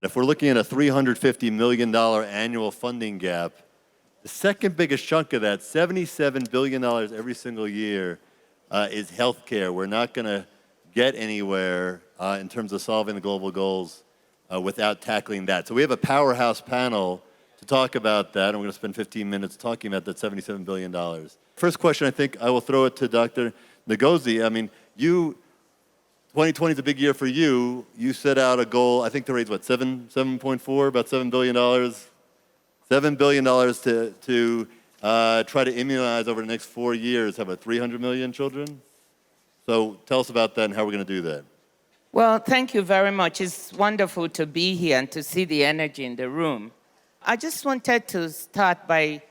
If we're looking at a $350 million annual funding gap, the second biggest chunk of that, $77 billion every single year, is healthcare. We're not going to get anywhere in terms of solving the global goals without tackling that. So we have a powerhouse panel to talk about that, and we're going to spend 15 minutes talking about that $77 billion. First question, I think I will throw it to Dr. Ngozi. I mean, 2020 is a big year for you. You set out a goal, I think, to raise, what, 7.4, about $7 billion? $7 billion to try to immunize over the next 4 years, how about 300 million children? So tell us about that and how we're going to do that. Well, thank you very much. It's wonderful to be here and to see the energy in the room. I just wanted to start by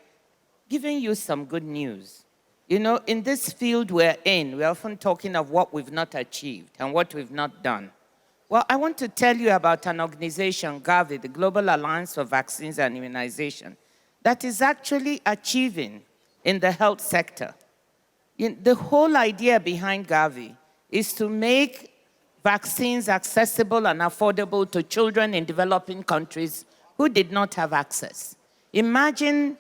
giving you some good news. You know, in this field we're often talking of what we've not achieved and what we've not done. Well, I want to tell you about an organization, Gavi, the Global Alliance for Vaccines and Immunization, that is actually achieving in the health sector. The whole idea behind Gavi is to make vaccines accessible and affordable to children in developing countries who did not have access. Imagine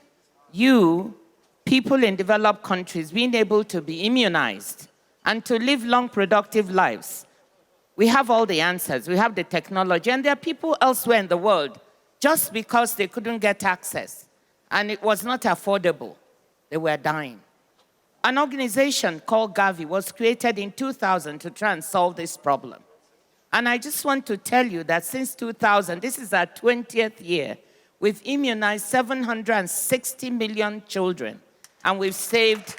people in developed countries being able to be immunized and to live long, productive lives. We have all the answers, we have the technology, and there are people elsewhere in the world, just because they couldn't get access and it was not affordable, they were dying. An organization called Gavi was created in 2000 to try and solve this problem. And I just want to tell you that since 2000, this is our 20th year, we've immunized 760 million children, and we've saved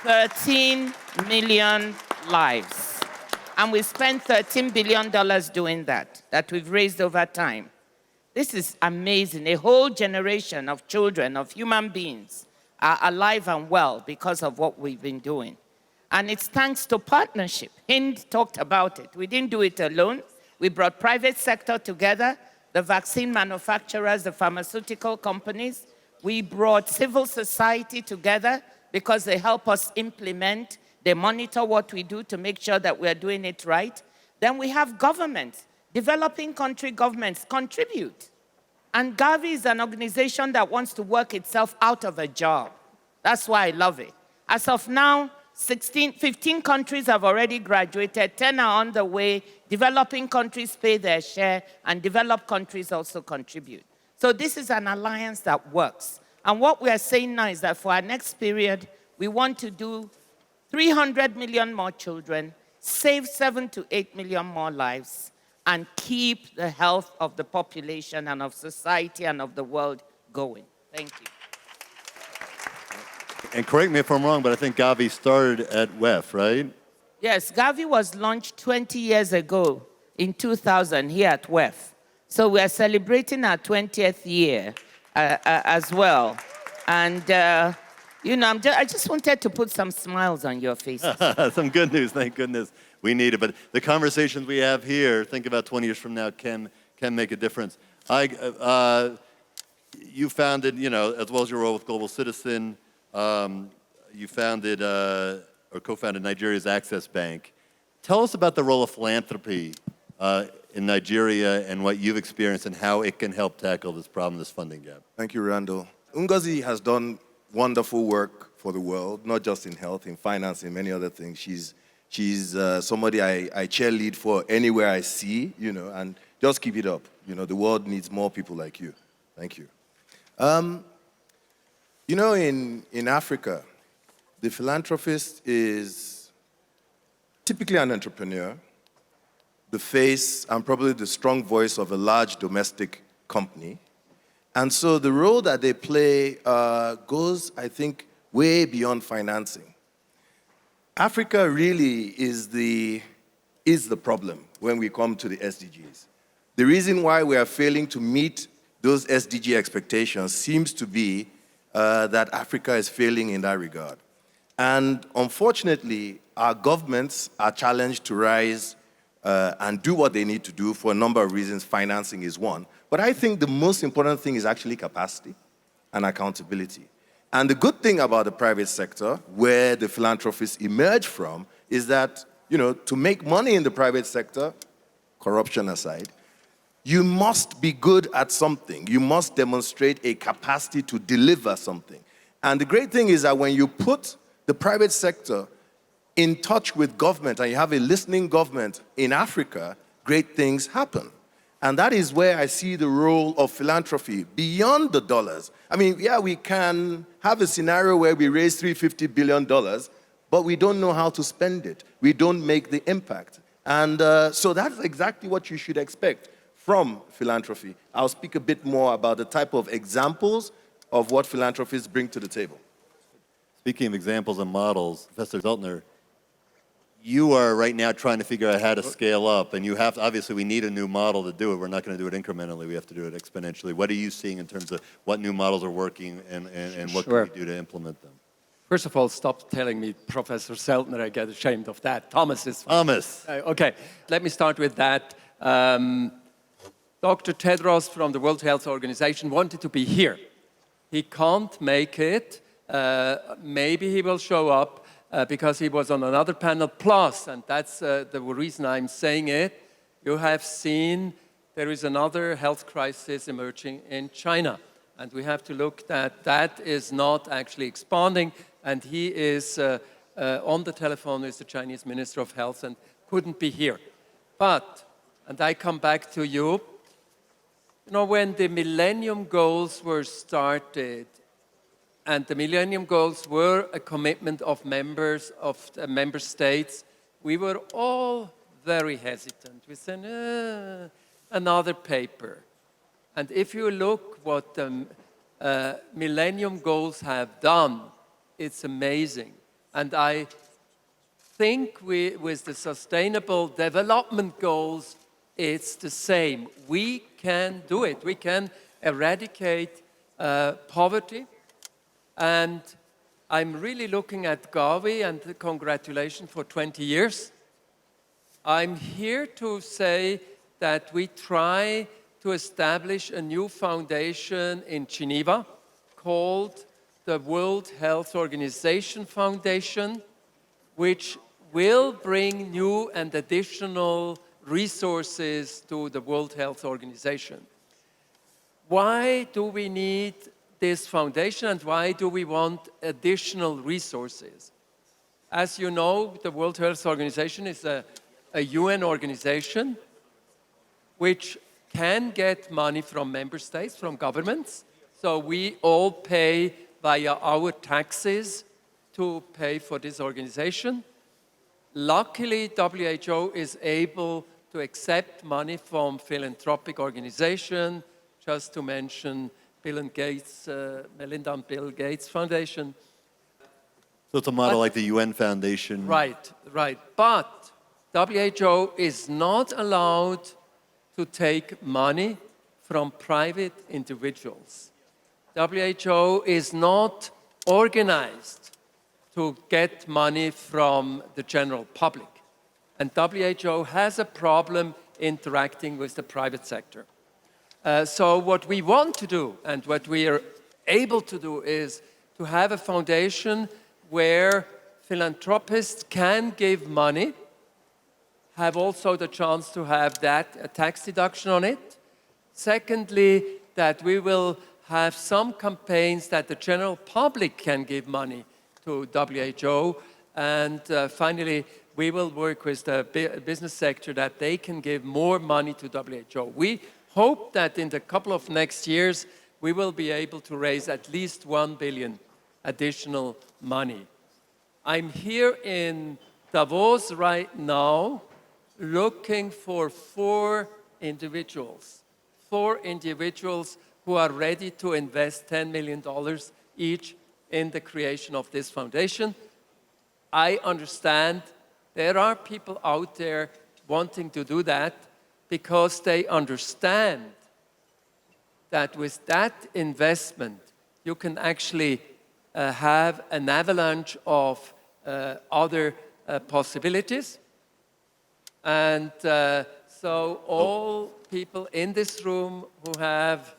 13 million lives. And we spent $13 billion doing that we've raised over time. This is amazing. A whole generation of children, of human beings, are alive and well because of what we've been doing. And it's thanks to partnership. Hind talked about it. We didn't do it alone. We brought private sector together, the vaccine manufacturers, the pharmaceutical companies. We brought civil society together because they help us implement. They monitor what we do to make sure that we're doing it right. Then we have governments. Developing country governments contribute. And Gavi is an organization that wants to work itself out of a job. That's why I love it. As of now, 15 countries have already graduated, 10 are on the way. Developing countries pay their share, and developed countries also contribute. So this is an alliance that works. And what we are saying now is that for our next period, we want to do 300 million more children, save 7 to 8 million more lives, and keep the health of the population and of society and of the world going. Thank you. And correct me if I'm wrong, but I think Gavi started at WEF, right? Yes, Gavi was launched 20 years ago in 2000 here at WEF. So we are celebrating our 20th year as well. And, I just wanted to put some smiles on your faces. Some good news, thank goodness. We need it, but the conversations we have here, think about 20 years from now, can make a difference. You founded, as well as your role with Global Citizen, you founded or co-founded Nigeria's Access Bank. Tell us about the role of philanthropy in Nigeria and what you've experienced and how it can help tackle this problem, this funding gap. Thank you, Randall. Ngozi has done wonderful work for the world, not just in health, in finance, in many other things. She's somebody I cheerlead for anywhere I see, and just keep it up. The world needs more people like you. Thank you. In Africa, the philanthropist is typically an entrepreneur, the face and probably the strong voice of a large domestic company. And so the role that they play goes, I think, way beyond financing. Africa really is the problem when we come to the SDGs. The reason why we are failing to meet those SDG expectations seems to be that Africa is failing in that regard. And unfortunately, our governments are challenged to rise and do what they need to do for a number of reasons. Financing is one. But I think the most important thing is actually capacity and accountability. And the good thing about the private sector, where the philanthropists emerge from, is that, to make money in the private sector, corruption aside, You must be good at something. You must demonstrate a capacity to deliver something. And the great thing is that when you put the private sector in touch with government and you have a listening government in Africa, great things happen. And that is where I see the role of philanthropy beyond the dollars. I mean, yeah, we can have a scenario where we raise $350 billion, but we don't know how to spend it. We don't make the impact. And so that's exactly what you should expect from philanthropy. I'll speak a bit more about the type of examples of what philanthropists bring to the table. Speaking of examples and models, Professor Zeltner, you are right now trying to figure out how to scale up, and you have to, obviously we need a new model to do it. We're not going to do it incrementally, we have to do it exponentially. What are you seeing in terms of what new models are working and what Sure. can we do to implement them? First of all, stop telling me Professor Zeltner. I get ashamed of that. Thomas is fine. Thomas. Okay, let me start with that. Dr. Tedros from the World Health Organization wanted to be here. He can't make it. Maybe he will show up because he was on another panel. Plus, and that's the reason I'm saying it, you have seen there is another health crisis emerging in China. And we have to look at that is not actually expanding. And he is on the telephone with the Chinese Minister of Health and couldn't be here. But, and I come back to you, you know, when the Millennium Goals were started, and the Millennium Goals were a commitment of members of the member states, we were all very hesitant. We said, another paper. And if you look what the Millennium Goals have done, it's amazing. And I think with the Sustainable Development Goals, it's the same. We can do it. We can eradicate poverty. And I'm really looking at Gavi, and congratulations for 20 years. I'm here to say that we try to establish a new foundation in Geneva called the World Health Organization Foundation, which will bring new and additional resources to the World Health Organization. Why do we need this foundation and why do we want additional resources? As you know, the World Health Organization is a UN organization which can get money from member states, from governments. So we all pay via our taxes to pay for this organization. Luckily, WHO is able to accept money from philanthropic organizations, just to mention Bill and Gates, Melinda and Bill Gates Foundation. So it's a model like the UN Foundation. Right, right. But WHO is not allowed to take money from private individuals. WHO is not organized to get money from the general public. And WHO has a problem interacting with the private sector. So what we want to do and what we are able to do is to have a foundation where philanthropists can give money, have also the chance to have that a tax deduction on it. Secondly, that we will have some campaigns that the general public can give money to WHO. And finally, we will work with the business sector that they can give more money to WHO. We hope that in the couple of next years, we will be able to raise at least 1 billion additional money. I'm here in Davos right now looking for 4 individuals who are ready to invest $10 million each in the creation of this foundation. I understand there are people out there wanting to do that because they understand that with that investment, you can actually have an avalanche of other possibilities. And so all people in this room who have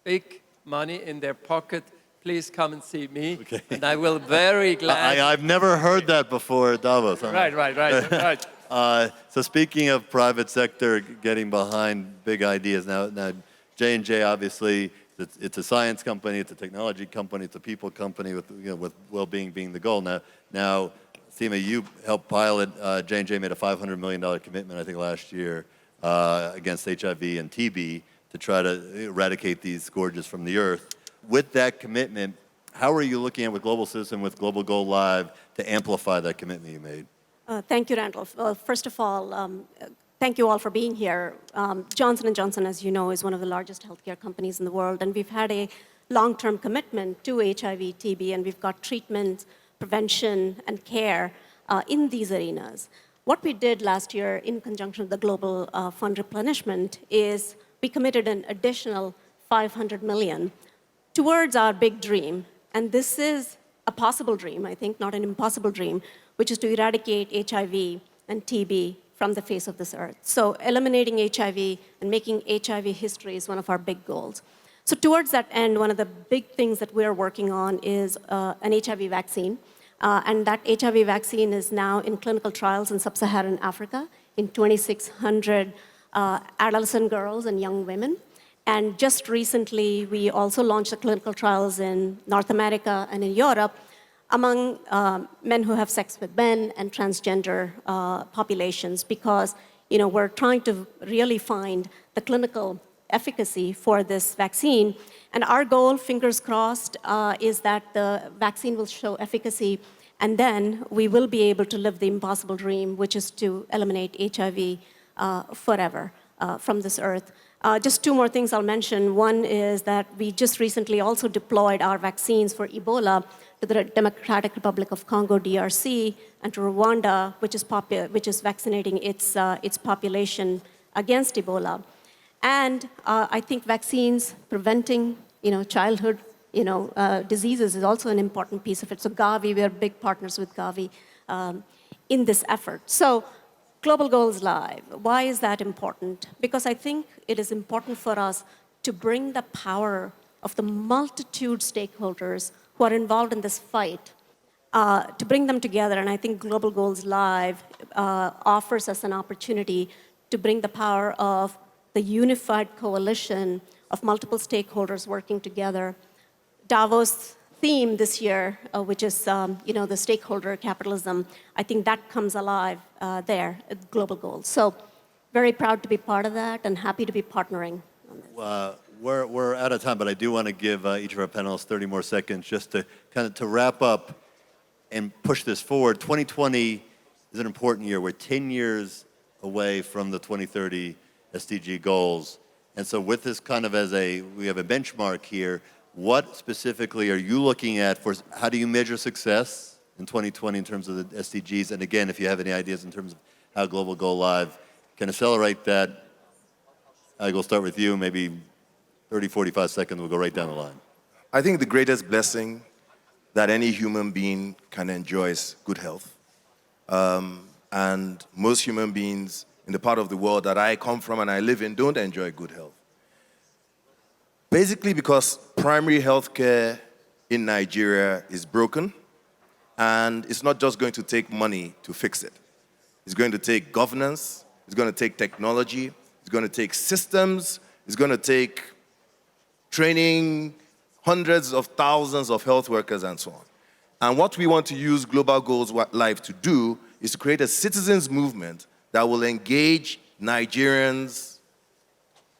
big money in their pocket, please come and see me. Okay. And I will very glad. I've never heard that before at Davos. Right. So speaking of private sector getting behind big ideas, now J&J obviously it's a science company, it's a technology company, it's a people company with with well-being being the goal. Now, Seema, you helped pilot. J&J made a $500 million commitment, I think, last year against HIV and TB to try to eradicate these scourges from the earth. With that commitment, how are you looking at with Global Citizen, with Global Goal Live, to amplify that commitment you made? Thank you, Randolph. Well, first of all, thank you all for being here. Johnson & Johnson, as you know, is one of the largest healthcare companies in the world, and we've had a long-term commitment to HIV, TB, and we've got treatment, prevention, and care in these arenas. What we did last year in conjunction with the Global Fund replenishment is we committed an additional $500 million towards our big dream, and this is a possible dream, I think, not an impossible dream, which is to eradicate HIV and TB from the face of this earth. So eliminating HIV and making HIV history is one of our big goals. So towards that end, one of the big things that we're working on is an HIV vaccine. And that HIV vaccine is now in clinical trials in sub-Saharan Africa in 2,600 adolescent girls and young women. And just recently, we also launched the clinical trials in North America and in Europe among men who have sex with men and transgender populations, because we're trying to really find the clinical efficacy for this vaccine. And our goal, fingers crossed, is that the vaccine will show efficacy, and then we will be able to live the impossible dream, which is to eliminate HIV forever from this earth. Just two more things I'll mention. One is that we just recently also deployed our vaccines for Ebola to the Democratic Republic of Congo, DRC, and to Rwanda, which is vaccinating its population against Ebola. And I think vaccines preventing, childhood, diseases is also an important piece of it. So Gavi, we are big partners with Gavi in this effort. So Global Goals Live, why is that important? Because I think it is important for us to bring the power of the multitude stakeholders who are involved in this fight, to bring them together. And I think Global Goals Live offers us an opportunity to bring the power of the unified coalition of multiple stakeholders working together. Davos theme this year, which is the stakeholder capitalism, I think that comes alive there at Global Goals. So very proud to be part of that and happy to be partnering on this. We're out of time, but I do want to give each of our panelists 30 more seconds just to to wrap up and push this forward. 2020 is an important year. We're 10 years away from the 2030 SDG goals. And so with this we have a benchmark here, what specifically are you looking at for how do you measure success in 2020 in terms of the SDGs? And again, if you have any ideas in terms of how Global Goal Live can accelerate that, I will start with you, maybe 30, 45 seconds, we'll go right down the line. I think the greatest blessing that any human being can enjoy is good health. And most human beings in the part of the world that I come from and I live in don't enjoy good health. Basically because primary health care in Nigeria is broken, and it's not just going to take money to fix it. It's going to take governance, it's going to take technology, it's going to take systems, it's going to take training hundreds of thousands of health workers and so on. And what we want to use Global Goals Live to do is to create a citizens movement that will engage Nigerians,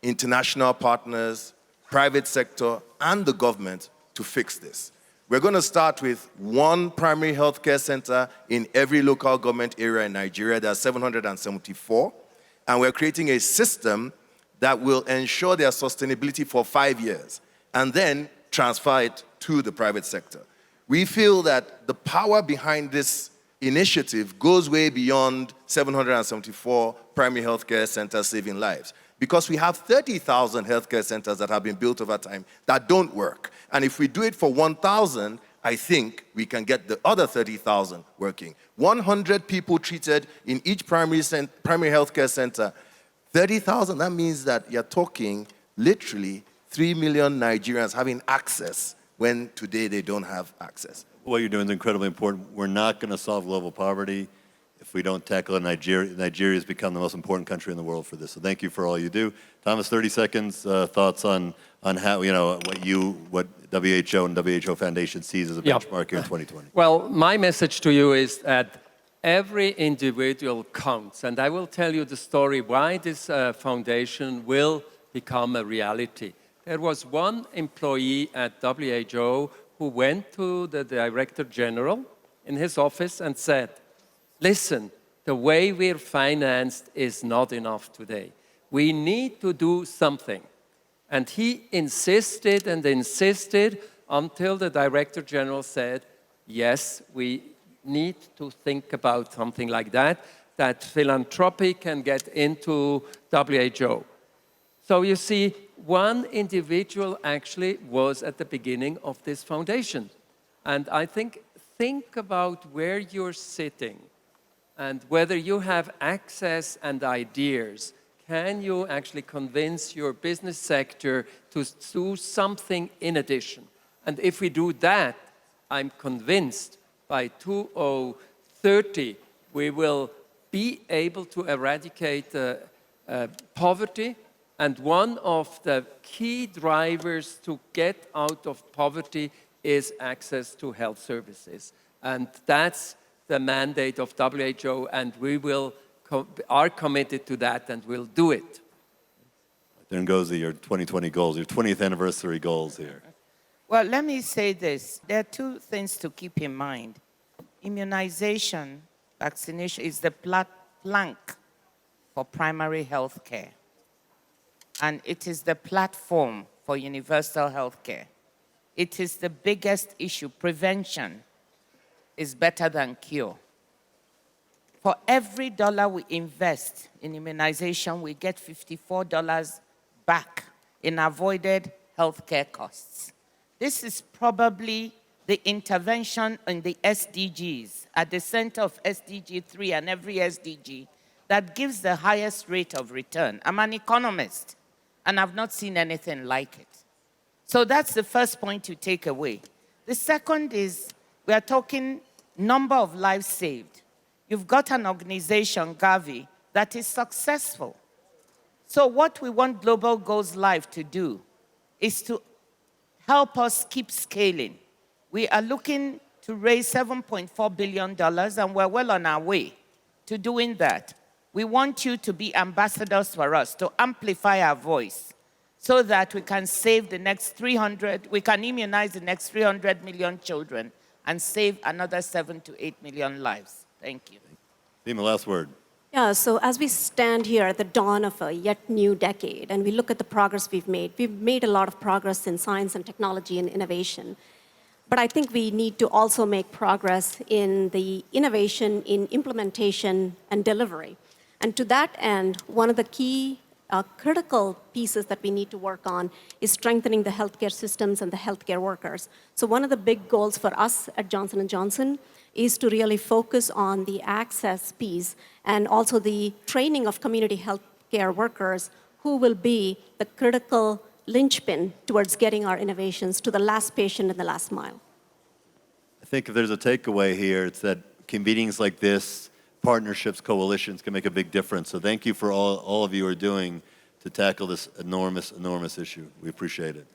international partners, private sector, and the government to fix this. We're going to start with one primary health care center in every local government area in Nigeria. There are 774. And we're creating a system that will ensure their sustainability for 5 years, and then transfer it to the private sector. We feel that the power behind this initiative goes way beyond 774 primary healthcare centers saving lives, because we have 30,000 healthcare centers that have been built over time that don't work. And if we do it for 1,000, I think we can get the other 30,000 working. 100 people treated in each primary healthcare center, 30,000, that means that you're talking literally 3 million Nigerians having access when today they don't have access. What you're doing is incredibly important. We're not going to solve global poverty if we don't tackle it, Nigeria has become the most important country in the world for this. So thank you for all you do. Thomas, 30 seconds, thoughts on how, what WHO and WHO Foundation sees as a benchmark here in 2020. Well, my message to you is that every individual counts. And I will tell you the story why this foundation will become a reality. There was one employee at WHO who went to the Director General in his office and said, listen, the way we're financed is not enough today. We need to do something. And he insisted and insisted until the Director General said, yes, we need to think about something like that philanthropy can get into WHO. So you see, one individual actually was at the beginning of this foundation. And I think about where you're sitting and whether you have access and ideas. Can you actually convince your business sector to do something in addition? And if we do that, I'm convinced by 2030, we will be able to eradicate poverty. And one of the key drivers to get out of poverty is access to health services. And that's the mandate of WHO, and we are committed to that, and we'll do it. There goes your 2020 goals, your 20th anniversary goals here. Well, let me say this. There are two things to keep in mind. Immunization, vaccination, is the plank for primary health care. And it is the platform for universal health care. It is the biggest issue. Prevention is better than cure. For every dollar we invest in immunization, we get $54 back in avoided healthcare costs. This is probably the intervention in the SDGs, at the center of SDG 3 and every SDG, that gives the highest rate of return. I'm an economist, and I've not seen anything like it. So that's the first point to take away. The second is, we are talking number of lives saved. You've got an organization, Gavi, that is successful. So what we want Global Goals Live to do is to help us keep scaling. We are looking to raise $7.4 billion, and we're well on our way to doing that. We want you to be ambassadors for us, to amplify our voice, so that we can save the next we can immunize the next 300 million children and save another 7 to 8 million lives. Thank you. Dima, last word. Yeah, so as we stand here at the dawn of a yet new decade, and we look at the progress we've made a lot of progress in science and technology and innovation. But I think we need to also make progress in the innovation, in implementation and delivery. And to that end, one of the key critical pieces that we need to work on is strengthening the healthcare systems and the healthcare workers. So one of the big goals for us at Johnson & Johnson is to really focus on the access piece and also the training of community healthcare workers who will be the critical linchpin towards getting our innovations to the last patient in the last mile. I think if there's a takeaway here, it's that convenings like this, partnerships, coalitions can make a big difference. So thank you for all of you are doing to tackle this enormous, enormous issue. We appreciate it.